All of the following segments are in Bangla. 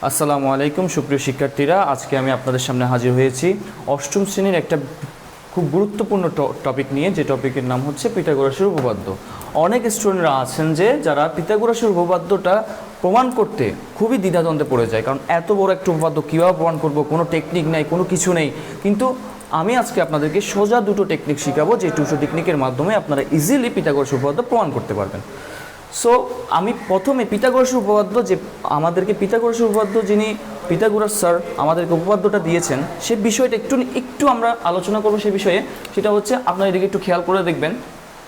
আসসালামু আলাইকুম সুপ্রিয় শিক্ষার্থীরা, আজকে আমি আপনাদের সামনে হাজির হয়েছি অষ্টম শ্রেণীর একটা খুব গুরুত্বপূর্ণ টপিক নিয়ে, যে টপিকের নাম হচ্ছে পিথাগোরাসের উপপাদ্য। অনেক স্টুডেন্টরা আছেন যারা পিথাগোরাসের উপপাদ্যটা প্রমাণ করতে খুবই দ্বিধাদ্বন্দ্বে পড়ে যায়, কারণ এত বড় একটা উপপাদ্য কীভাবে প্রমাণ করব, কোনো টেকনিক নেই, কোনো কিছু নেই। কিন্তু আমি আজকে আপনাদেরকে সোজা দুটো টেকনিক শেখাবো, যে দুটো টেকনিকের মাধ্যমে আপনারা ইজিলি পিথাগোরাসের উপপাদ্য প্রমাণ করতে পারবেন। সো আমি প্রথমে পিথাগোরাসের উপপাদ্য, যে আমাদেরকে পিথাগোরাসের উপপাদ্য যিনি পিথাগোরাস স্যার আমাদেরকে উপপাদ্যটা দিয়েছেন, সে বিষয়টা একটু আমরা আলোচনা করবো। সে বিষয়ে সেটা হচ্ছে, আপনারা এদিকে একটু খেয়াল করে দেখবেন,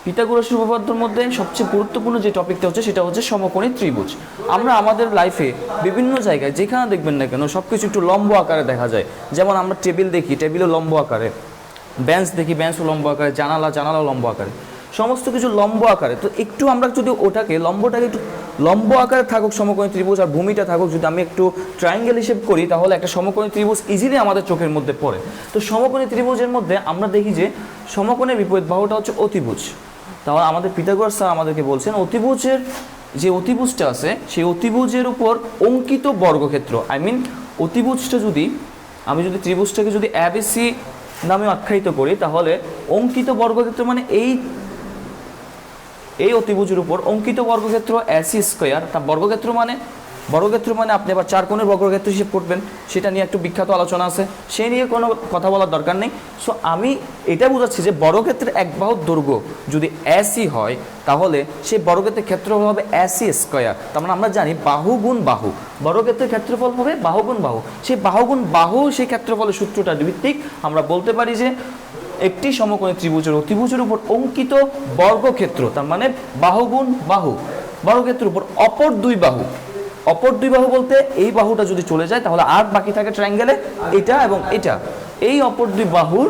পিথাগোরাসের উপপাদ্যের মধ্যে সবচেয়ে গুরুত্বপূর্ণ যে টপিকটা হচ্ছে সেটা হচ্ছে সমকোণী ত্রিভুজ। আমরা আমাদের লাইফে বিভিন্ন জায়গায় যেখানে দেখবেন না কেন সব কিছু একটু লম্ব আকারে দেখা যায়। যেমন আমরা টেবিল দেখি, টেবিলও লম্ব আকারে, বেঞ্চ দেখি, বেঞ্চও লম্ব আকারে, জানালাও লম্ব আকারে, সমস্ত কিছু লম্ব আকারে। তো একটু আমরা যদি লম্বটাকে একটু লম্ব আকারে থাকুক সমকোণী ত্রিভুজ, আর ভূমিটা থাকুক যদি আমি একটু ট্রায়াঙ্গেল হিসেব করি, তাহলে একটা সমকোণী ত্রিভুজ ইজিলি আমাদের চোখের মধ্যে পড়ে। তো সমকোণী ত্রিভুজের মধ্যে আমরা দেখি যে সমকোণের বিপরীত বাহুটা হচ্ছে অতিভুজ। তাহলে আমাদের পিথাগোরাস স্যার আমাদেরকে বলছেন অতিভুজের যে অতিভুজটা আছে, সেই অতিভুজের উপর অঙ্কিত বর্গক্ষেত্র, অতিভুজটা আমি যদি ত্রিভুজটাকে যদি এবিসি নামে আখ্যায়িত করি, তাহলে অঙ্কিত বর্গক্ষেত্র মানে এই অতিভুজের উপর অঙ্কিত বর্গক্ষেত্র এসি স্কয়ার। তা বর্গক্ষেত্র মানে আপনি আবার চার কোণের বর্গক্ষেত্র হিসেব করবেন, সেটা নিয়ে একটু বিখ্যাত আলোচনা আছে, সে নিয়ে কোনো কথা বলার দরকার নেই। সো আমি এটা বোঝাচ্ছি যে বর্গক্ষেত্রের এক বাহুর দৈর্ঘ্য যদি এসি হয়, তাহলে সেই বর্গক্ষেত্রের ক্ষেত্রফল হবে এসি স্কয়ার। তার মানে আমরা জানি বাহু গুণ বাহু, বর্গক্ষেত্রের ক্ষেত্রফল হবে বাহু গুণ বাহু। সেই বাহু গুণ বাহু, সেই ক্ষেত্রফলের সূত্রটা ভিত্তিক আমরা বলতে পারি যে একটি সমকোণী ত্রিভুজের অতিভুজের উপর অঙ্কিত বর্গক্ষেত্র, তার মানে বাহু গুণ বাহু, বর্গক্ষেত্রের উপর অপর দুই বাহু বলতে এই বাহুটা যদি চলে যায়, তাহলে আর বাকি থাকে ট্রায়াঙ্গেলে এটা এবং এটা। এই অপর দুই বাহুর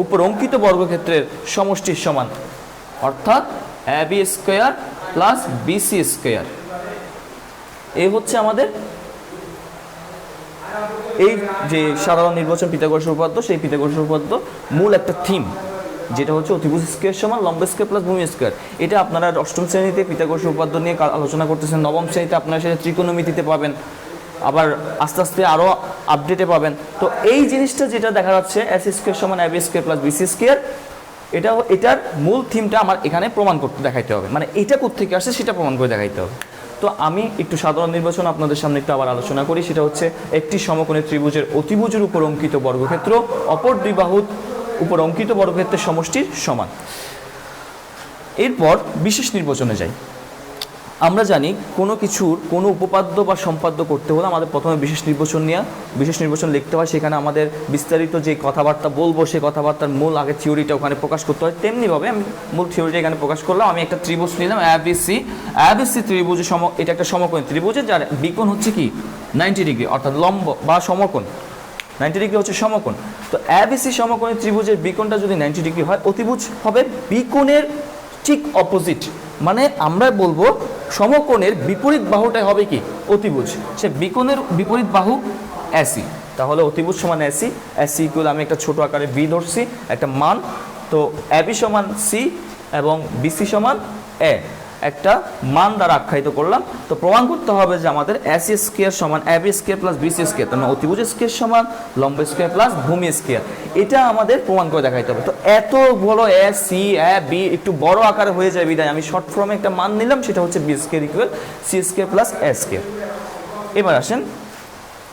উপর অঙ্কিত বর্গক্ষেত্রের সমষ্টির সমান, অর্থাৎ AB square plus BC square. এই হচ্ছে আমাদের এই যে সাধারণ নির্বাচন পিথাগোরাসের উপপাদ্য, সেই পিথাগোরাসের উপপাদ্য মূল একটা থিম, যেটা হচ্ছে অতিভুজ স্কয়ার সমান লম্ব স্কয়ার প্লাস ভূমি স্কয়ার। এটা আপনারা অষ্টম শ্রেণীতে পিথাগোরাসের উপপাদ্য নিয়ে আলোচনা করতেছেন, নবম শ্রেণীতে আপনারা সেটা ত্রিকোণমিতিতে পাবেন, আবার আস্তে আস্তে আরও আপডেটে পাবেন। তো এই জিনিসটা যেটা দেখা যাচ্ছে এসি স্কয়ার সমান AB square plus BC square, এটার মূল থিমটা আমার এখানে প্রমাণ করতে দেখাইতে হবে, মানে এটা কোত্থেকে আসে সেটা প্রমাণ করে দেখাইতে হবে। তো আমি একটু সাধারণ নির্বাচন আপনাদের সামনে একটু আবার আলোচনা করি। সেটা হচ্ছে একটি সমকোণী ত্রিভুজের অতিভুজের উপর অঙ্কিত বর্গক্ষেত্র অপর দুই বাহুর উপর অঙ্কিত বর্গক্ষেত্রের সমষ্টির সমান। এরপর বিশেষ নির্বাচনে যাই। আমরা জানি কোনো উপপাদ্য বা সম্পাদ্য করতে হলে আমাদের প্রথমে বিশেষ নির্বাচন লিখতে হয়। সেখানে আমাদের বিস্তারিত যে কথাবার্তা বলবো, সেই কথাবার্তার মূল আগে থিওরিটা ওখানে প্রকাশ করতে হয়। তেমনিভাবে আমি মূল থিওরিটা এখানে প্রকাশ করলাম। আমি একটা ত্রিভুজ নিলাম এবিসি ত্রিভুজের এটা একটা সমকোণী ত্রিভুজের যার বিকোণ হচ্ছে কি 90 ডিগ্রি, অর্থাৎ লম্ব বা সমকোণ 90 ডিগ্রি হচ্ছে সমকোণ। তো এবিসি সমকোণী ত্রিভুজের বিকোণটা যদি 90 ডিগ্রি হয়, অতিভুজ হবে বিকোণের ঠিক অপোজিট, মানে আমরা বলবো সমকোণের বিপরীত বাহুটাই হবে কি অতিভুজ। সে বিকোণের বিপরীত বাহু এসি, তাহলে অতিভুজ সমান এসি ইকুয়াল আমি একটা ছোট আকারে বি ধরছি একটা মান। তো এবি সমান সি এবং বিসি সমান এ একটা মান দ্বারা আখ্যায়িত করলাম। তো প্রমাণ করতে হবে যে আমাদের এসি স্কয়ার সমান AB square plus BC square, তার মানে অতিভুজ স্কয়ার সমান লম্ব স্কয়ার প্লাস ভূমি স্কয়ার। এটা আমাদের প্রমাণ করে দেখাইতে হবে। তো এত বড় এসি বি একটু বড় আকারে হয়ে যায় বিধায় আমি শর্ট ফর্মে একটা মান নিলাম, সেটা হচ্ছে B square equal C square plus A square. এবার আসেন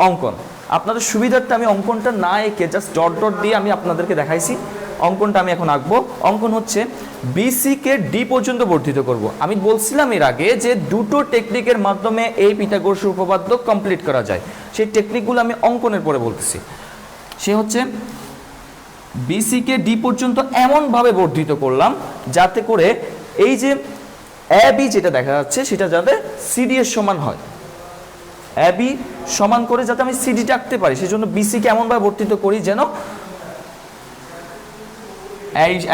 অঙ্কন। আপনাদের সুবিধার্থে আমি অঙ্কনটা না এঁকে জাস্ট ডট দিয়ে আমি আপনাদেরকে দেখাইছি। অঙ্কনটা আমি এখন আঁকবো। অঙ্কন হচ্ছে বিসিকে ডি পর্যন্ত বর্ধিত করব। আমি বলছিলাম এর আগে যে দুটো টেকনিকের মাধ্যমে এই পিথাগোরাসের উপপাদ্য কমপ্লিট করা যায়, সেই টেকনিকগুলো আমি অঙ্কনের পরে বলতেছি। সে হচ্ছে বিসিকে ডি পর্যন্ত এমনভাবে বর্ধিত করলাম যাতে করে এই যে এবি যেটা দেখা যাচ্ছে সেটা যাতে সিডি এর সমান হয়, এবি সমান করে যাতে আমি সিডিটা আঁকতে পারি, সেই জন্য বিসিকে এমনভাবে বর্ধিত করি যেন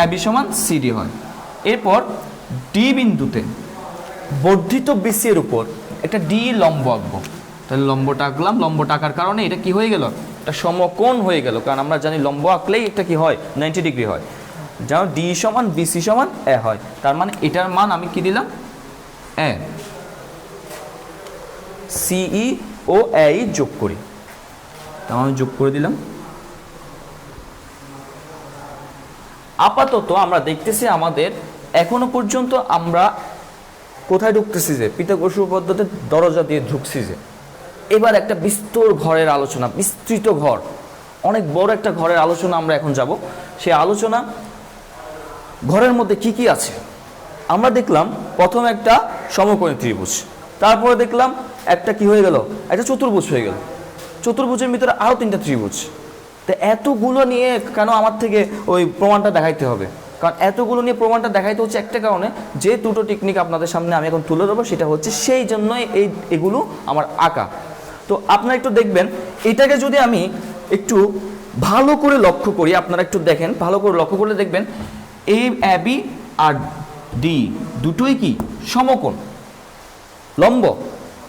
এবি সমান সিডি হয়। এরপর ডি বিন্দুতে বর্ধিত বিসি এর উপর একটা ডি লম্ব আঁকবো। তাহলে লম্বটা আঁকলাম, লম্বটা আঁকার কারণে এটা কি হয়ে গেল, একটা সমকোণ হয়ে গেল, কারণ আমরা জানি লম্ব আঁকলেই একটা কি হয় 90 ডিগ্রি হয়। যেন ডি সমান বিসি সমান এ হয়, তার মানে এটার মান আমি কি দিলাম এ, সিই ও এ যোগ করি। তাহলে আমি যোগ করে দিলাম। আপাতত আমরা দেখতেছি আমাদের এখনো পর্যন্ত আমরা কোথায় ঢুকতেছি, যে পিথাগোরাস উপপাদ্যতে দরজা দিয়ে ঢুকছি। যে এবার একটা বিস্তর ঘরের আলোচনা, বিস্তৃত ঘর, অনেক বড় একটা ঘরের আলোচনা আমরা এখন যাব। সেই আলোচনা ঘরের মধ্যে কি কি আছে আমরা দেখলাম। প্রথম একটা সমকোণী ত্রিভুজ, তারপরে দেখলাম একটা কি হয়ে গেল, একটা চতুর্ভুজ হয়ে গেল। চতুর্ভুজের ভিতরে আরও 3টা ত্রিভুজ। তো এতগুলো নিয়ে কেন আমার থেকে ওই প্রমাণটা দেখাইতে হবে? কারণ এতগুলো নিয়ে প্রমাণটা দেখাইতে হচ্ছে একটা কারণে, যে দুটো টেকনিক আপনাদের সামনে আমি এখন তুলে ধরবো সেটা হচ্ছে সেই জন্যই এগুলো আমার আঁকা। তো আপনারা একটু দেখবেন, এটাকে যদি আমি একটু ভালো করে লক্ষ্য করি, আপনারা একটু দেখেন, ভালো করে লক্ষ্য করলে দেখবেন এই এবি আর ডি দুটোই কি সমকোণ, লম্ব।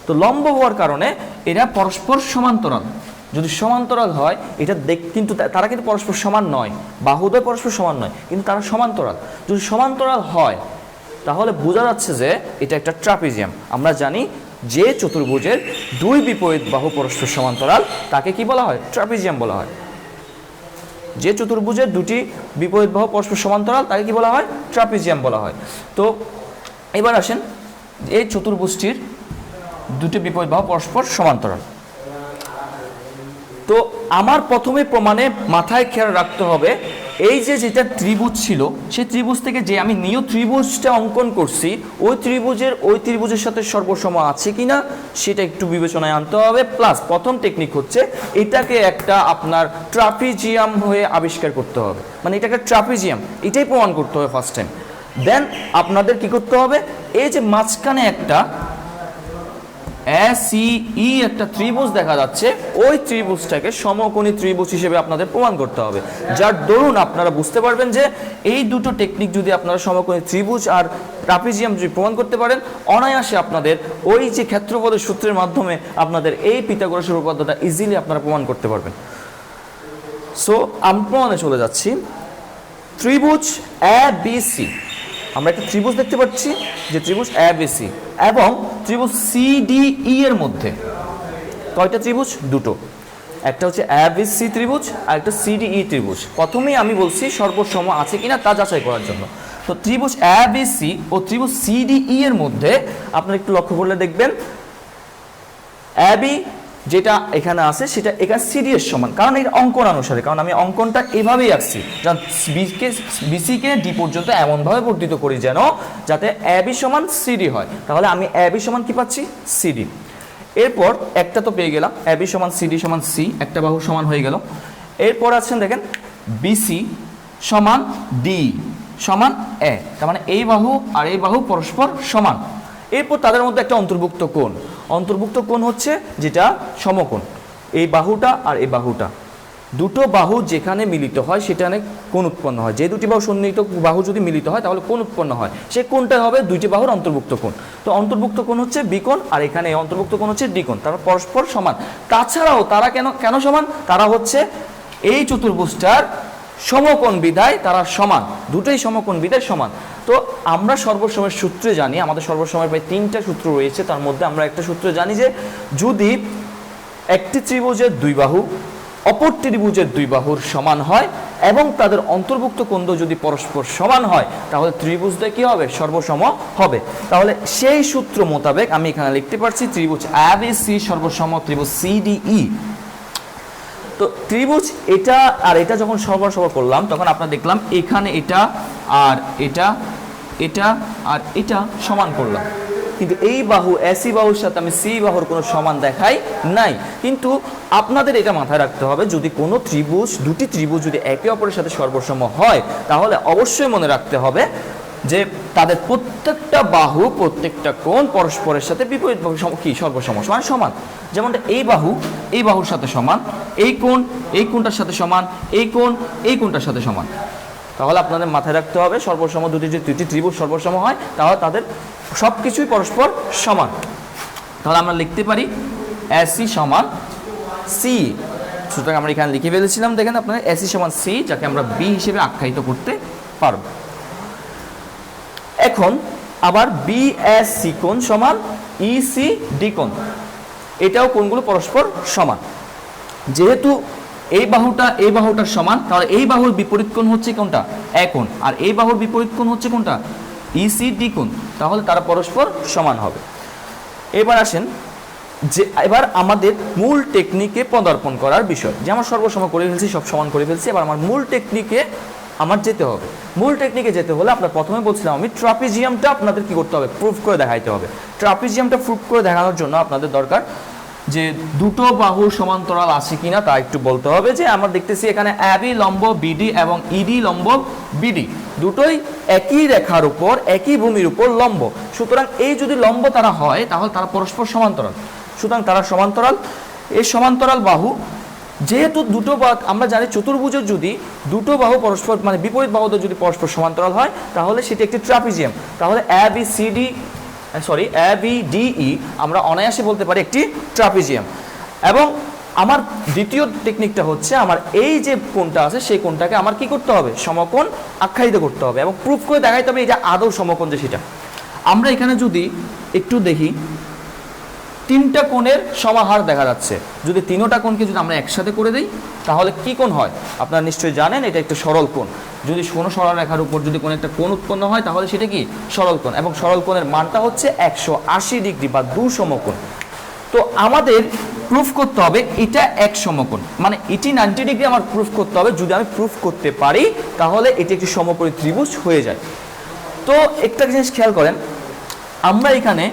তো লম্ব হওয়ার কারণে এরা পরস্পর সমান্তরাল। যদি সমান্তরাল হয় এটা কিন্তু তারা কিন্তু পরস্পর সমান নয়, বাহুদ্বয় পরস্পর সমান নয়, কিন্তু তারা সমান্তরাল। যদি সমান্তরাল হয় তাহলে বোঝা যাচ্ছে যে এটা একটা ট্রাপিজিয়াম। আমরা জানি যে চতুর্ভুজের দুই বিপরীত বাহু পরস্পর সমান্তরাল তাকে কি বলা হয়? ট্রাপিজিয়াম বলা হয়। যে চতুর্ভুজের দুটি বিপরীত বাহু পরস্পর সমান্তরাল তাকে কি বলা হয়? ট্রাপিজিয়াম বলা হয়। তো এবার আসেন, এই চতুর্ভুজটির দুটি বিপরীত বাহু পরস্পর সমান্তরাল। তো আমার প্রথমে প্রমাণে মাথায় খেয়াল রাখতে হবে, এই যে যেটা ত্রিভুজ ছিল সেই ত্রিভুজ থেকে যে আমি নিয় ত্রিভুজটা অঙ্কন করছি ওই ত্রিভুজের সাথে সর্বসম আছে কিনা সেটা একটু বিবেচনায় আনতে হবে। প্লাস প্রথম টেকনিক হচ্ছে এটাকে একটা আপনার ট্রাপিজিয়াম হয়ে আবিষ্কার করতে হবে, মানে এটাকে ট্রাপিজিয়াম এটাই প্রমাণ করতে হবে ফার্স্ট টাইম। দেন আপনাদের কি করতে হবে, এই যে মাঝখানে একটা এসিই একটা ত্রিভুজ দেখা যাচ্ছে, ওই ত্রিভুজটাকে সমকোণী ত্রিভুজ হিসেবে আপনাদের প্রমাণ করতে হবে। যার দরুন আপনারা বুঝতে পারবেন যে এই দুটো টেকনিক যদি আপনারা সমকোণী ত্রিভুজ আর ট্রাপিজিয়াম যদি প্রমাণ করতে পারেন, অনায়াসে আপনাদের ওই যে ক্ষেত্রফলের সূত্রের মাধ্যমে আপনাদের এই পিথাগোরাসের উপপাদ্যটা ইজিলি আপনারা প্রমাণ করতে পারবেন। সো আমি প্রমাণে চলে যাচ্ছি। ত্রিভুজ এবিসি, আমরা একটা ত্রিভুজ দেখতে পাচ্ছি যে ত্রিভুজ এবিসি এবং ত্রিভুজ সিডিই এর মধ্যে কয়টা ত্রিভুজ? দুটো। একটা হচ্ছে এবিসি ত্রিভুজ আর একটা সিডিই ত্রিভুজ। প্রথমেই আমি বলছি সর্বসম আছে কিনা তা যাচাই করার জন্য। তো ত্রিভুজ এবিসি ও ত্রিভুজ সিডিই এর মধ্যে আপনারা একটু লক্ষ্য করলে দেখবেন এবি যেটা এখানে আছে সেটা এখানে সিডি এর সমান, কারণ এর অঙ্কন অনুসারে, কারণ আমি অঙ্কনটা এভাবেই আঁকছি, যেমন বিসিকে ডি পর্যন্ত এমনভাবে বর্ধিত করি যেন যাতে এবি সমান সিডি হয়। তাহলে আমি এবি সমান কি পাচ্ছি? সিডি। এরপর একটা তো পেয়ে গেলাম, এবি সমান সিডি সমান সি, একটা বাহু সমান হয়ে গেল। এরপর আছেন দেখেন বিসি সমান ডি সমান এ, তার মানে এই বাহু আর এই বাহু পরস্পর সমান। এরপর তাদের মধ্যে একটা অন্তর্ভুক্ত কোণ, অন্তর্ভুক্ত কোণ হচ্ছে যেটা সমকোণ। এই বাহুটা আর এই বাহুটা, দুটো বাহু যেখানে মিলিত হয় সেখানে কোণ উৎপন্ন হয়। যে দুটি বাহু সন্নিহিত বাহু যদি মিলিত হয় তাহলে কোণ উৎপন্ন হয়, সেই কোণটা হবে দুইটি বাহুর অন্তর্ভুক্ত কোণ। তো অন্তর্ভুক্ত কোণ হচ্ছে বিকোণ আর এখানে অন্তর্ভুক্ত কোণ হচ্ছে দ্বিকোণ, তারা পরস্পর সমান। তাছাড়াও তারা কেন সমান? তারা হচ্ছে এই চতুর্ভুজটার সমকোণ বিধায় তারা সমান, দুটোই সমকোণ বিধায় সমান। তো আমরা সর্বসময়ের সূত্রে জানি, আমাদের সর্বসময়ের প্রায় 3টা সূত্র রয়েছে, তার মধ্যে আমরা একটা সূত্র জানি যে যদি একটি ত্রিভুজের দুই বাহু অপর ত্রিভুজের দুই বাহুর সমান হয় এবং তাদের অন্তর্ভুক্ত কোণ যদি পরস্পর সমান হয় তাহলে ত্রিভুজটা কি হবে? সর্বসম হবে। তাহলে সেই সূত্র মোতাবেক আমি এখানে লিখতে পারছি ত্রিভুজ এবিসি সর্বসম ত্রিভুজ সিডিই। তো ত্রিভুজ এটা আর এটা যখন সর্বসম করলাম তখন আপনারা দেখলাম এখানে এটা আর এটা, এটা আর এটা সমান করলাম, কিন্তু এই বাহু এসি বাহুর সাথে আমি সি বাহুর কোনো সমান দেখাই নাই। কিন্তু আপনাদের এটা মাথায় রাখতে হবে, যদি কোনো ত্রিভুজ, দুটি ত্রিভুজ যদি একে অপরের সাথে সর্বসম হয় তাহলে অবশ্যই মনে রাখতে হবে যে তাদের প্রত্যেকটা বাহু, প্রত্যেকটা কোণ পরস্পরের সাথে বিপরীত বাহু কি সর্বসম, মানে সমান। যেমনটা এই বাহু এই বাহুর সাথে সমান, এই কোণ এই কোণটার সাথে সমান, এই কোণ এই কোণটার সাথে সমান। তাহলে আপনাদের মাথায় রাখতে হবে সর্বসম দুটি ত্রিভুজ সর্বসম হয় তাহলে তাদের সব কিছুই পরস্পর সমান। তাহলে আমরা লিখতে পারি এসি সমান সি। সুতরাং আমরা এখানে লিখে ফেলেছিলাম, দেখেন আপনারা এসি সমান সি, যাকে আমরা বি হিসেবে আখ্যায়িত করতে পারব। এখন আবার বিএসসি কোণ সমান ইসি ডি কোণ। এটাও কোণগুলো পরস্পর সমান। যেহেতু এই বাহুটার সমান, তাহলে এই বাহুর বিপরীত কোণ হচ্ছে কোনটা? এ কোণ, আর এই বাহুর বিপরীত কোণ হচ্ছে কোনটা? ইসিডি কোণ। তাহলে তারা পরস্পর সমান হবে। এবার আসেন যে এবার আমাদের মূল টেকনিকে পদার্পণ করার বিষয়, যে আমার সর্বসম করে ফেলছি, সব সমান করে ফেলছি, এবার আমার মূল টেকনিকে আমার যেতে হবে। মূল টেকনিকে যেতে হলে আপনার প্রথমে বলছিলাম আমি ট্রাপিজিয়ামটা আপনাদের কি করতে হবে? প্রুফ করে দেখাইতে হবে। ট্রাপিজিয়ামটা প্রুফ করে দেখানোর জন্য আপনাদের দরকার যে দুটো বাহু সমান্তরাল আছে কিনা তা একটু বলতে হবে। যে আমরা দেখতেছি এখানে এবি লম্ব বিডি এবং ইডি লম্ব বিডি, দুটোই একই রেখার উপর, একই ভূমির উপর লম্ব। সুতরাং এই যদি লম্ব তারা হয় তাহলে তারা পরস্পর সমান্তরাল। সুতরাং তারা সমান্তরাল। এই সমান্তরাল বাহু যেহেতু দুটো আমরা জানি চতুর্ভুজের যদি দুটো বাহু পরস্পর মানে বিপরীত বাহুদের যদি পরস্পর সমান্তরাল হয় তাহলে সেটি একটি ট্রাপিজিয়াম। তাহলে ABDE আমরা অনায়াসে বলতে পারি একটি ট্রাপিজিয়াম। এবং আমার দ্বিতীয় টেকনিকটা হচ্ছে আমার এই যে কোণটা আছে সেই কোণটাকে আমার কি করতে হবে? সমকোণ আখ্যায়িত করতে হবে এবং প্রুফ করে দেখাইতে হবে এই যে আদৌ সমকোণ যে সেটা। আমরা এখানে যদি একটু দেখি তিনটা কোণের সমাহার দেখা যাচ্ছে। যদি তিনোটা কোণকে যদি আমরা একসাথে করে দিই তাহলে কি কোণ হয়? আপনারা নিশ্চয়ই জানেন এটা একটা সরল কোণ। যদি কোনো সরল রেখার উপর যদি কোনো একটা কোণ উৎপন্ন হয় তাহলে সেটা কি? সরল কোণ। এবং সরল কোণের মানটা হচ্ছে 180 ডিগ্রি বা 2 সমকোণ। তো আমাদের প্রুফ করতে হবে এটা এক সমকোণ, মানে এটি 90 ডিগ্রি আমার প্রুফ করতে হবে। যদি আমি প্রুফ করতে পারি তাহলে এটি একটি সমকোণী ত্রিভুজ হয়ে যায়। তো একটা জিনিস খেয়াল করেন, আমরা এখানে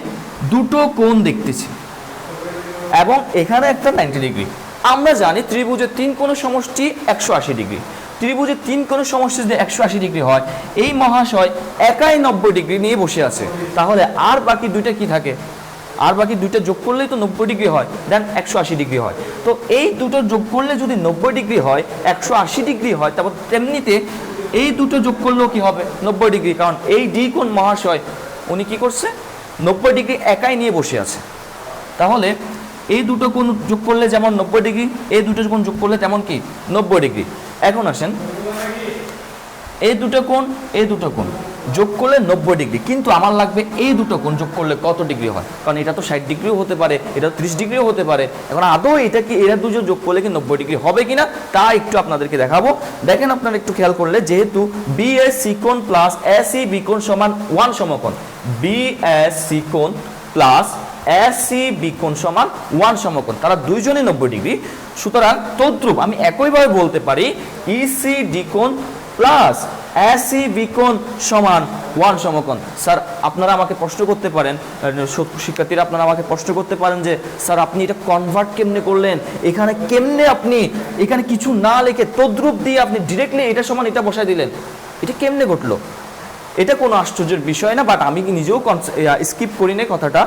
দুটো কোণ দেখতেছি এবং এখানে একটা 90 ডিগ্রি। আমরা জানি ত্রিভুজের তিন কোণের সমষ্টি 180 ডিগ্রি। ত্রিভুজের তিন কোণের সমষ্টি যদি 180 ডিগ্রি হয়, এই মহাশয় একাই 90 ডিগ্রি নিয়ে বসে আছে, তাহলে আর বাকি দুইটা কি থাকে? আর বাকি দুইটা যোগ করলেই তো 90 ডিগ্রি হয়, দেন 180 ডিগ্রি হয়। তো এই দুটো যোগ করলে যদি 90 ডিগ্রি হয়, 180 ডিগ্রি হয়, তারপর তেমনিতে এই দুটো যোগ করলেও কি হবে? 90 ডিগ্রি। কারণ এই ডি কোণ মহাশয় উনি কি করছে? 90 ডিগ্রি একাই নিয়ে বসে আছে। তাহলে এই দুটো কোণ যোগ করলে যেমন 90 ডিগ্রি, এই দুটো কোণ যোগ করলে তেমন কি? 90 ডিগ্রি। এখন আসেন এই দুটো কোণ যোগ করলে 90 ডিগ্রি, কিন্তু আমার লাগবে এই দুটো কোণ যোগ করলে কত ডিগ্রি হয়? কারণ এটা তো 60 ডিগ্রিও হতে পারে, এটা 30 ডিগ্রিও হতে পারে। এখন আদৌ এটা কি এরা দুজন যোগ করলে কি 90 ডিগ্রি হবে কিনা তা একটু আপনাদেরকে দেখাবো। দেখেন আপনারা একটু খেয়াল করলে, যেহেতু বিএসসি কোণ প্লাস এসিবি কোণ সমান 1 সমকোণ, বিএসসি কোণ প্লাস এসিবি কোণ সমান 1 সমকোণ, তারা দুইজনই 90 ডিগ্রি। সুতরাং তদ্রূপ আমি একইভাবে বলতে পারি ইসিডি কোণ প্লাস এসিবি কোণ সমান 1 সমকোণ। স্যার আপনারা আমাকে প্রশ্ন করতে পারেন, শিক্ষার্থীরা আপনারা আমাকে প্রশ্ন করতে পারেন যে স্যার আপনি এটা কনভার্ট কেমনে করলেন? এখানে কেমনে আপনি এখানে কিছু না লিখে তদ্রূপ দিয়ে আপনি ডিরেক্টলি এটা সমান এটা বসায় দিলেন? এটা কেমনে ঘটলো? এটা কোনো আশ্চর্যের বিষয় না, বাট আমি নিজেও স্কিপ করি না কথাটা।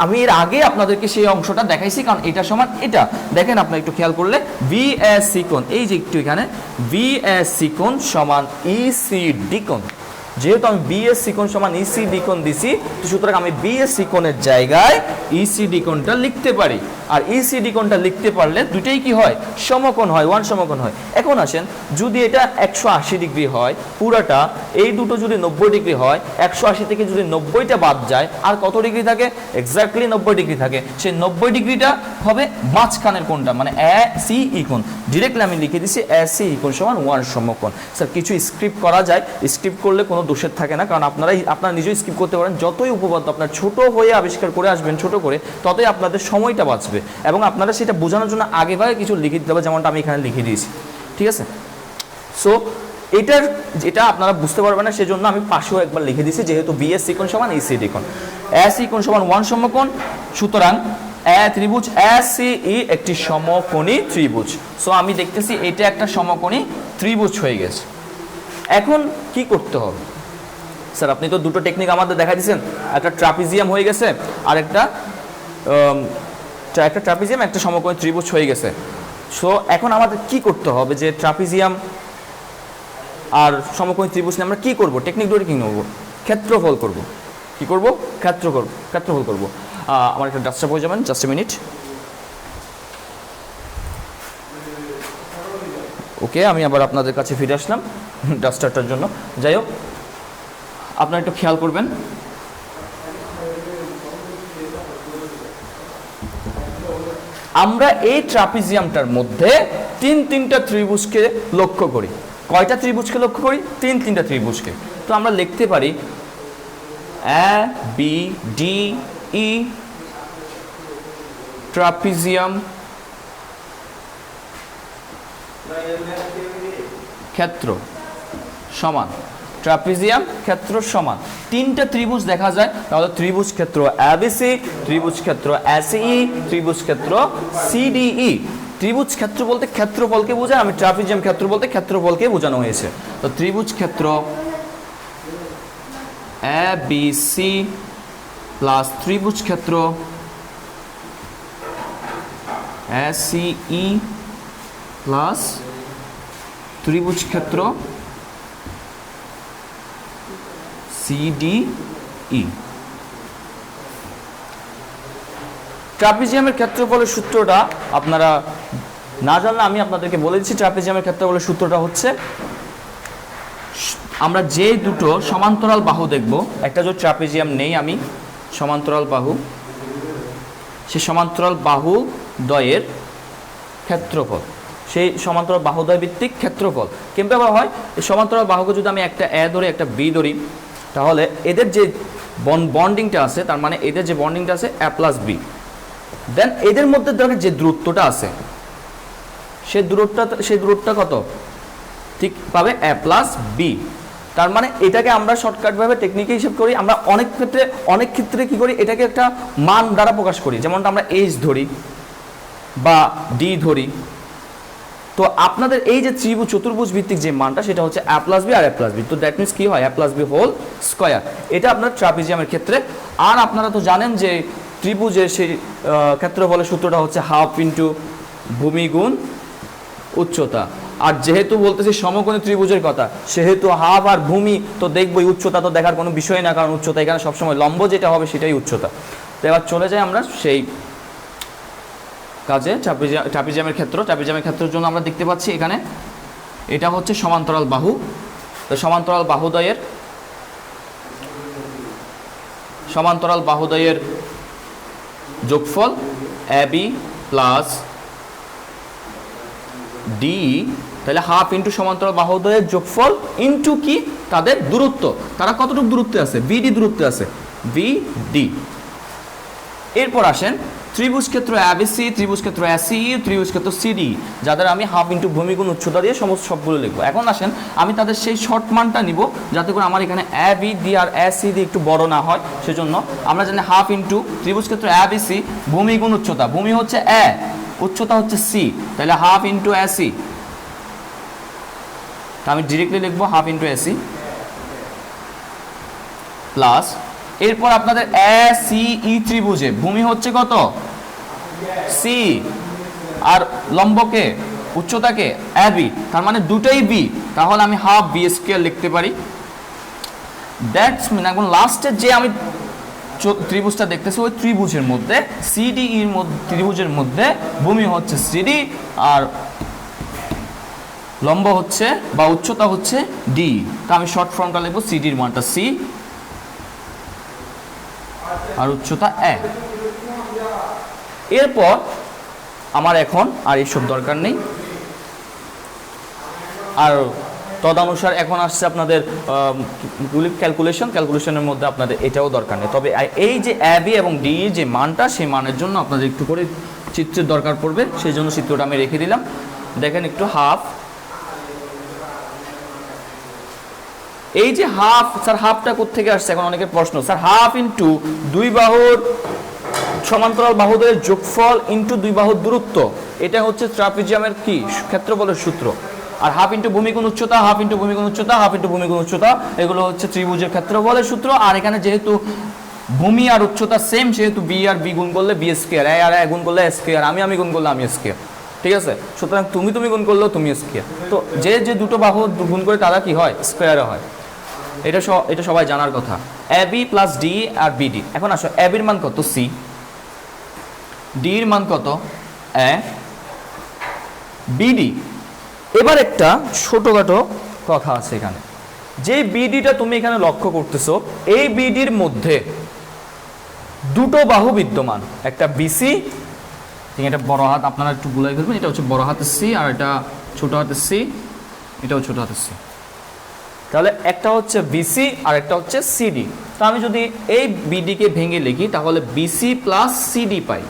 আমি এর আগে আপনাদেরকে সেই অংশটা দেখাইছি, কারণ এটা সমান এটা। দেখেন আপনারা একটু খেয়াল করলে বিএসসি কোণ, এই যে একটু এখানে বিএসসি কোণ সমান ইসিডি কোণ। যেহেতু আমি বিএসসি কোণ সমান ইসিডি কোণ দিছি, তো সুতরাং আমি বিএসসি কোণের জায়গায় ইসিডি কোণটা লিখতে পারি। আর ইসিডি কোণটা লিখতে পারলে দুটেই কি হয়? সমকোণ হয়, 1 সমকোণ হয়। এখন আসেন যদি এটা 180 ডিগ্রি হয় পুরাটা, এই দুটো যদি 90 ডিগ্রি হয়, 180 থেকে যদি 90টা বাদ যায় আর কত ডিগ্রি থাকে? এক্স্যাক্টলি 90 ডিগ্রি থাকে। সেই 90 ডিগ্রিটা হবে মাঝখানের কোণটা, মানে এসিই কোণ। ডিরেক্টলি আমি লিখে দিচ্ছি এসিই কোণ সমান 1 সমকোণ। স্যার কিছু স্ক্রিপ্ট করা যায়, স্ক্রিপ্ট করলে কোনো দোষের থাকে না, কারণ আপনারা নিজেই স্কিপ করতে পারেন। যতই উপপাদ্য আপনার ছোট হয়ে আবিষ্কার করে আসবেন ছোট করে, ততই আপনাদের সময়টা বাঁচবে এবং আপনারা সেটা বোঝানোর জন্য আগেভাগে কিছু লিখে দিতে হবে, যেমনটা আমি এখানে লিখে দিয়েছি। ঠিক আছে? সো যেটা আপনারা বুঝতে পারবেন না সেজন্য আমি পাশেও একবার লিখে দিয়েছি, যেহেতু বিএসসি কোণ সমান ইসিডি কোণ, এসি কোণ সমান 1 সমকোণ। সুতরাং ত্রিভুজ এসিই একটি সমকোণী ত্রিভুজ। সো আমি দেখতেছি এটা একটা সমকোণী ত্রিভুজ হয়ে গেছে। এখন কি করতে হবে? স্যার আপনি তো দুটো টেকনিক আমাদের দেখা দিয়েছেন, একটা ট্রাপিজিয়াম হয়ে গেছে আর একটা ট্রাপিজিয়াম একটা সমকোণী ত্রিভুজ হয়ে গেছে। সো এখন আমাদের কি করতে হবে? যে ট্রাপিজিয়াম আর সমকোণী ত্রিভুজ নিয়ে আমরা কি করব? টেকনিক ধরে কি নেব? ক্ষেত্রফল করব। কি করব? ক্ষেত্রফল করব। আমার একটা ডাস্টার হয়ে যাবেন, জাস্ট এ মিনিট। ওকে, আমি আবার আপনাদের কাছে ফিরে আসলাম ডাস্টারটার জন্য। যাই হোক, আপনারা একটু খেয়াল করবেন। আমরা এই ট্রাপিজিয়ামটার মধ্যে তিনটা ত্রিভুজকে লক্ষ্য করি। কয়টা ত্রিভুজকে লক্ষ্য করি? তিনটা ত্রিভুজকে। তো আমরা লিখতে পারি A B D E trapezium ক্ষেত্র সমান, ট্রাপিজিয়াম ক্ষেত্র সমান। তিনটা ত্রিভুজ দেখা যায়, তাহলে ত্রিভুজ ক্ষেত্র এবিসি, ত্রিভুজ ক্ষেত্র এসই, ত্রিভুজ ক্ষেত্র সিডিই। ত্রিভুজ ক্ষেত্র বলতে ক্ষেত্রফলকে বোঝায়, আমি ট্রাপিজিয়াম ক্ষেত্র বলতে ক্ষেত্রফলকে বোঝানো হয়েছে। তো ত্রিভুজ ক্ষেত্র এবিসি প্লাস ত্রিভুজ ক্ষেত্র এসিই প্লাস ত্রিভুজ ক্ষেত্র সিডিই। ট্রাপিজিয়ামের ক্ষেত্রফলের সূত্রটা আপনারা না জানলে আমি আপনাদেরকে বলে দিচ্ছি। ট্রাপিজিয়ামের ক্ষেত্রফলের সূত্রটা হচ্ছে, আমরা যে দুটো সমান্তরাল বাহু দেখব, একটা যে ট্রাপিজিয়াম নেই আমি সমান্তরাল বাহু, সেই সমান্তরাল বাহু দ্বয়ের ক্ষেত্রফল, সেই সমান্তরাল বাহুদ্বয় ভিত্তিক ক্ষেত্রফল কেমন ব্যবহার হয়? এই সমান্তরাল বাহুকে যদি আমি একটা এ ধরি একটা বি ধরি, তাহলে এদের যে বন্ডিংটা আছে, তার মানে এদের যে বন্ডিংটা আছে এ প্লাস বি, দেন এদের মধ্যে যে দূরত্বটা আছে সেই দূরত্বটা কত? ঠিক পাবে এ প্লাস বি। তার মানে এটাকে আমরা শর্টকাটভাবে টেকনিকে হিসাব করি। আমরা অনেক ক্ষেত্রে কি করি, এটাকে একটা মান দ্বারা প্রকাশ করি, যেমনটা আমরা এইচ ধরি বা ডি ধরি। তো আপনাদের এই যে চতুর্ভুজ ভিত্তিক যে মানটা, সেটা হচ্ছে A plus B R A plus B. তো দ্যাট মিনস কি হয়? এ প্লাস বি হোল স্কয়ার। এটা আপনার ট্রাপিজিয়ামের ক্ষেত্রে। আর আপনারা তো জানেন যে ত্রিভুজের সেই ক্ষেত্রফলের সূত্রটা হচ্ছে হাফ ইন্টু ভূমি গুণ উচ্চতা। আর যেহেতু বলতেছি সমকোণী ত্রিভুজের কথা, সেহেতু হাফ আর ভূমি তো দেখবই, উচ্চতা তো দেখার কোনো বিষয় না, কারণ উচ্চতা এখানে সবসময় লম্ব যেটা হবে সেটাই উচ্চতা। তো এবার চলে যাই আমরা সেই কাজে। ট্রাপিজিয়ামের ক্ষেত্রের জন্য আমরা দেখতে পাচ্ছি এখানে এটা হচ্ছে সমান্তরাল বাহু। তো সমান্তরাল বাহুদ্বয়ের যোগফল এ বি প্লাস ডি, তাহলে হাফ ইন্টু সমান্তরাল বাহুদ্বয়ের যোগফল ইন্টু কি? তাদের দূরত্ব। তারা কতটুকু দূরত্বে আছে? বিডি দূরত্বে আছে, বিডি। এরপর আসেন ত্রিভুজ ক্ষেত্র এবিসি, ত্রিভুজ ক্ষেত্র এসি, ত্রিভুজ ক্ষেত্র সিডি, যাদের আমি হাফ ইন্টু ভূমি গুণ উচ্চতা দিয়ে সমস্ত সবগুলো লিখবো। এখন আসেন আমি তাদের সেই শর্ট মানটা নিব, যাতে করে আমার এখানে A B D R AC D একটু বড় না হয়। সেজন্য আমরা জানি হাফ ইন্টু ত্রিভুজ ক্ষেত্র এবিসি, ভূমি গুণ উচ্চতা, ভূমি হচ্ছে এ, উচ্চতা হচ্ছে সি, তাহলে হাফ ইন্টু এসি। তা আমি ডিরেক্টলি লিখবো হাফ ইন্টু এসি প্লাস, এরপর আপনাদের এ সি ই ত্রিভুজে ভূমি হচ্ছে কত? সি, আর লম্বকে উচ্চতাকে এ বি, তার মানে দুটোই বি, তাহলে আমি হাফ বি স্কয়ার লিখতে পারি। দ্যাটস মিন এখন লাস্টের যে আমি ত্রিভুজটা দেখতেছি, ওই ত্রিভুজের মধ্যে সিডি এর মধ্যে, ত্রিভুজের মধ্যে ভূমি হচ্ছে সিডি আর লম্ব হচ্ছে বা উচ্চতা হচ্ছে ডি। তা আমি শর্ট ফর্মটা লিখবো, সিডির মানটা সি আর উচ্চতা এ। এরপর আমার এখন আর এইসব দরকার নেই। আর তদানুসার এখন আসছে আপনাদের ক্যালকুলেশনের মধ্যে আপনাদের এটাও দরকার নেই। তবে এই যে এ বি এবং ডি যে মানটা, সেই মানের জন্য আপনাদের একটু করে চিত্রের দরকার পড়বে, সেই জন্য চিত্রটা আমি রেখে দিলাম। দেখেন একটু হাফ, এই যে হাফ, স্যার হাফটা কোত্থেকে আসছে? এখন অনেকের প্রশ্ন, স্যার হাফ ইন্টু দুই বাহুর সমান্তরাল বাহুদের যোগফল ইন্টু দুই বাহুর দূরত্ব, এটা হচ্ছে ট্রাপিজিয়ামের কি ক্ষেত্রফলের সূত্র। আর হাফ ইন্টু ভূমি গুণ উচ্চতা, হাফ ইন্টু ভূমি গুণ উচ্চতা, হাফ ইন্টু ভূমি গুণ উচ্চতা, এগুলো হচ্ছে ত্রিভুজের ক্ষেত্রফলের সূত্র। আর এখানে যেহেতু ভূমি আর উচ্চতা সেম, সেহেতু বি আর বি গুণ করলে বি স্কয়ার, এ আর এ গুণ করলে এ স্কয়ার, আমি গুণ করলে আমি স্কয়ার। ঠিক আছে? সুতরাং তুমি গুণ করলেও তুমি স্কয়ার। তো যে দুটো বাহু গুণ করে তারা কি হয়? স্কয়ারে হয়। এটা সবাই জানার কথা। A B plus D R BD. এখন আসো, এ বির মান কত? সি। ডি এর মান কত? এ। বিডি। এবার একটা ছোটখাটো কথা আছে এখানে, যে বিডিটা তুমি এখানে লক্ষ্য করতেছো, এই বিডির মধ্যে দুটো বাহু বিদ্যমান, একটা বিসি ঠিক এটা বড় হাত আপনারা একটু গুলাই ফেলবেন, এটা হচ্ছে বড় হাতের সি আর এটা ছোট হাতের সি, এটাও ছোট হাতের সি। তাহলে একটা হচ্ছে বিসি আর একটা হচ্ছে সিডি। তো আমি যদি এই বিডিকে ভেঙে লিখি তাহলে বিসি প্লাস সিডি পাই,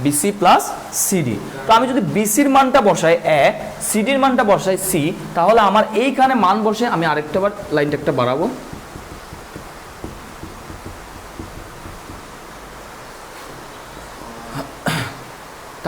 বিসি প্লাস সিডি। তো আমি যদি বিসির মানটা বসাই এ, সিডির মানটা বসাই সি, তাহলে আমার এইখানে মান বসে আমি আরেকটা বার লাইনটা একটা বাড়াবো,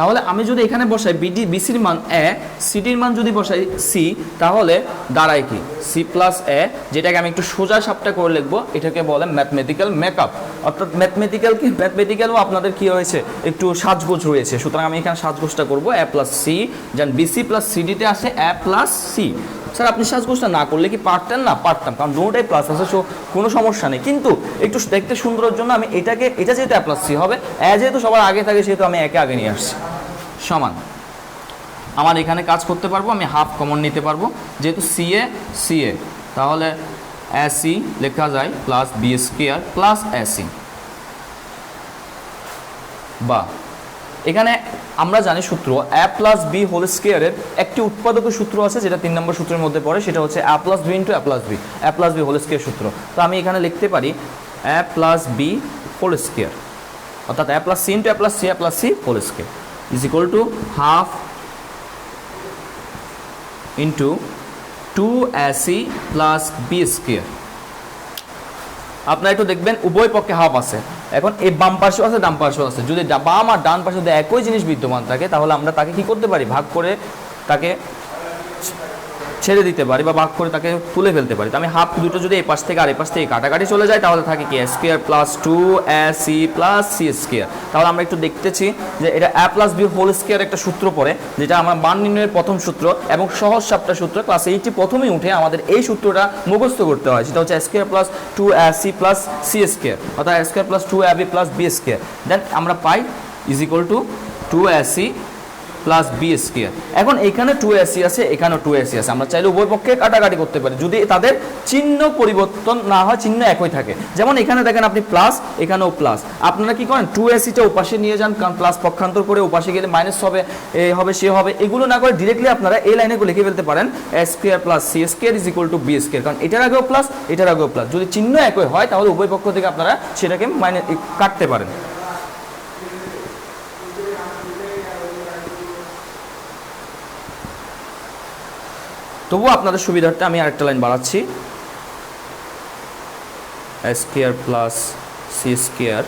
তাহলে আমি যদি এখানে বসাই বিসির মান এ, সিডির মান যদি বসাই সি, তাহলে দাঁড়ায় কি সি প্লাস এ, যেটাকে আমি একটু সোজা সাপটা করে লিখবো, এটাকে বলে ম্যাথমেটিক্যাল মেকআপ। অর্থাৎ ম্যাথমেটিক্যালও আপনাদের কি হয়েছে একটু সাজগোজ রয়েছে, সুতরাং আমি এখানে সাজগোজটা করবো এ প্লাস সি, যেন বিসি প্লাস সিডিতে আসে এ প্লাস সি। স্যার আপনি সাজগোজটা না করলে কি পারতেন? না, পারতাম, কারণ দুটোটাই প্লাস আছে, সো কোনো সমস্যা নেই। কিন্তু একটু দেখতে সুন্দরের জন্য আমি এটা যেহেতু এ প্লাস সি হবে, এ যেহেতু সবার আগে থাকে সেহেতু আমি একে আগে নিয়ে আসছি, সমান। আমার এখানে কাজ করতে পারবো, আমি হাফ কমন নিতে পারবো, যেহেতু সি এ, তাহলে এসি লেখা যায় plus B square plus AC. বা এখানে আমরা জানি সূত্র এ প্লাস বি হোল স্কোয়ারের একটি উৎপাদকের সূত্র আছে, যেটা 3 নম্বর সূত্রের মধ্যে পড়ে, সেটা হচ্ছে A plus B into A plus B whole square সূত্র। তো আমি এখানে লিখতে পারি A plus B whole square, অর্থাৎ A plus C into A plus C whole square is equal to half into 2ac plus B square. আপনারা একটু দেখবেন উভয় পক্ষে হাফ আছে, এখন এই বাম পাশেও আছে ডান পাশেও আছে, যদি বাম আর ডান পাশে যদি একই জিনিস বিদ্যমান থাকে তাহলে আমরা তাকে কি করতে পারি, ভাগ করে তাকে ছেড়ে দিতে পারি বা ভাগ করে তাকে তুলে ফেলতে পারি। তো আমি হাফ দুটো যদি এই পাশ থেকে আর এই পাশ থেকে কাটাকাটি চলে যায় তাহলে থাকে কি square plus 2ac plus C square. তাহলে আমরা একটু দেখতেছি যে এটা A plus B whole square একটা সূত্র পড়ে, যেটা আমার মান নির্ণয়ের প্রথম সূত্র এবং সহজ সাপটা সূত্র, ক্লাস 8 প্রথমেই উঠে আমাদের এই সূত্রটা মুখস্থ করতে হয়, সেটা হচ্ছে square plus 2ac plus C square, অর্থাৎ square plus 2ab plus B square. Then আমরা পাই is equal to 2ac plus B square. এখন এখানে 2ac আছে, এখানেও 2ac আছে, আমরা চাইলে উভয় পক্ষে কাটাকাটি করতে পারি যদি তাদের চিহ্ন পরিবর্তন না হয়, চিহ্ন একই থাকে। যেমন এখানে দেখেন আপনি প্লাস, এখানেও প্লাস, আপনারা কি করেন 2ac-টা ওপাশে নিয়ে যান, কারণ প্লাস পক্ষান্তর করে ওপাশে গেলে মাইনাস হবে, এ হবে সে হবে, এগুলো না করে ডিরেক্টলি আপনারা এই লাইনে লিখে ফেলতে পারেন A square plus C square is equal to B square, কারণ এটার আগেও প্লাস এটার আগেও প্লাস, যদি চিহ্ন একই হয় তাহলে উভয় পক্ষ থেকে আপনারা সেটাকে কাটতে পারেন। তবুও আপনাদের সুবিধার্থে আমি আরেকটা লাইন বাড়াচ্ছি, square plus C square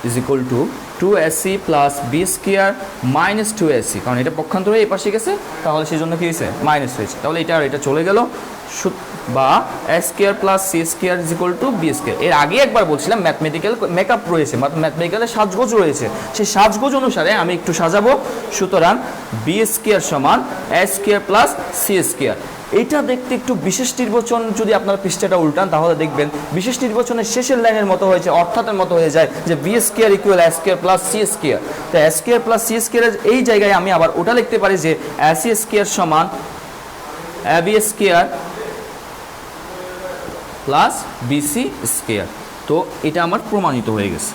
is equal to 2ac plus B square minus 2ac, কারণ এটা পক্ষান্তরে এই পাশে গেছে তাহলে সেই জন্য কি হয়েছে মাইনাস হয়েছে, তাহলে এটা আর এটা চলে গেল, বা square plus C square is equal to B square. এর আগে একবার বলছিলাম ম্যাথমেটিক্যাল মেকআপ রয়েছে, ম্যাথমেটিক্যালের সাজগোজ রয়েছে, সেই সাজগোজ অনুসারে আমি একটু সাজাবো। সুতরাং বি স্কোয়ার সমান এ স্কোয়ার প্লাস সি স্কোয়ার। এইটা দেখতে একটু বিশেষ নির্বাচন, যদি আপনারা পৃষ্ঠাটা উল্টান তাহলে দেখবেন বিশেষ নির্বাচনের শেষের লাইনের মতো হয়েছে, অর্থাতের মতো হয়ে যায় যে বি স্কোয়ার ইকুয়াল এ স্কোয়ার প্লাস সি স্কোয়ার। তো এ স্কোয়ার প্লাস সি স্কোয়ারের এই জায়গায় আমি আবার ওটা লিখতে পারি যে এ সি স্কোয়ার সমান A B square plus BC square. তো এটা আমার প্রমাণিত হয়ে গেছে।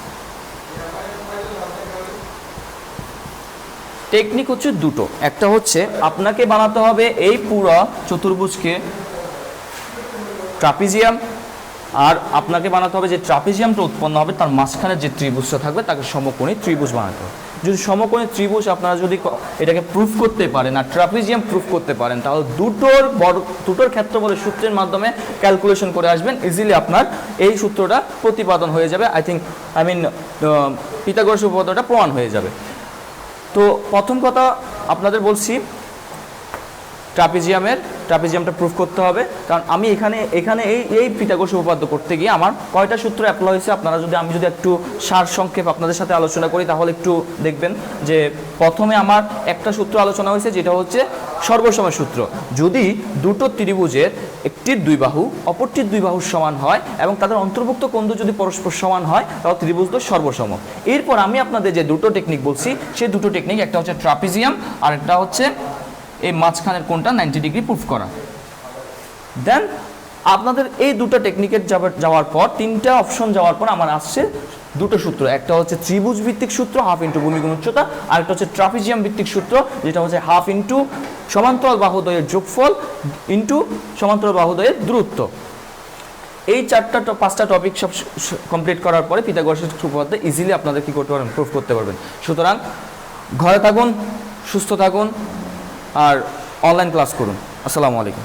টেকনিক হচ্ছে দুটো, একটা হচ্ছে আপনাকে বানাতে হবে এই পুরো চতুর্ভুজকে ট্রাপিজিয়াম, আর আপনাকে বানাতে হবে যে ট্রাপিজিয়ামটা উৎপন্ন হবে তার মাঝখানে যে ত্রিভুজটা থাকবে তাকে সমকোণী ত্রিভুজ বানাতে হবে। যদি সমকোণী ত্রিভুজ আপনারা যদি এটাকে প্রুফ করতে পারেন আর ট্রাপিজিয়াম প্রুফ করতে পারেন তাহলে দুটোর ক্ষেত্রফলের সূত্রের মাধ্যমে ক্যালকুলেশন করে আসবেন, ইজিলি আপনার এই সূত্রটা প্রতিপাদন হয়ে যাবে, পিথাগোরাস উপপাদ্যটা প্রমাণ হয়ে যাবে। তো প্রথম কথা আপনাদের বলছি ট্রাপিজিয়ামটা প্রুফ করতে হবে, কারণ আমি এখানে এই পিথাগোরাস উপপাদ্য করতে গিয়ে আমার কয়টা সূত্র অ্যাপ্লাই হয়েছে আপনারা আমি যদি একটু সার সংক্ষেপ আপনাদের সাথে আলোচনা করি তাহলে একটু দেখবেন যে প্রথমে আমার একটা সূত্র আলোচনা হয়েছে যেটা হচ্ছে সর্বসমের সূত্র। যদি দুটো ত্রিভুজের একটির দুই বাহু অপরটির দুই বাহুর সমান হয় এবং তাদের অন্তর্ভুক্ত কোণ যদি পরস্পর সমান হয় তাহলে ত্রিভুজ সর্বসম। এরপর আমি আপনাদের যে দুটো টেকনিক বলছি সেই দুটো টেকনিক, একটা হচ্ছে ট্রাপিজিয়াম আর একটা হচ্ছে এই মাঝখানের কোণটা 90 ডিগ্রি প্রুফ করা। দেন আপনাদের এই দুটো টেকনিকের যাওয়ার পর, তিনটা অপশন যাওয়ার পর আমার আসছে দুটো সূত্র। একটা হচ্ছে ত্রিভুজ ভিত্তিক সূত্র হাফ ইন্টু ভূমিগুণ উচ্চতা, আর একটা হচ্ছে ট্রাপিজিয়াম ভিত্তিক সূত্র যেটা হচ্ছে হাফ ইন্টু সমান্তরাল বাহুদ্বয়ের যোগফল ইন্টু সমান্তরাল বাহুদ্বয়ের দূরত্ব। এই পাঁচটা টপিক সব কমপ্লিট করার পরে পিথাগোরাসের উপপাদ্য ইজিলি আপনাদের কি করতে পারবেন, প্রুফ করতে পারবেন। সুতরাং ঘরে থাকুন, সুস্থ থাকুন, আর অনলাইন ক্লাস করুন। আসসালামু আলাইকুম।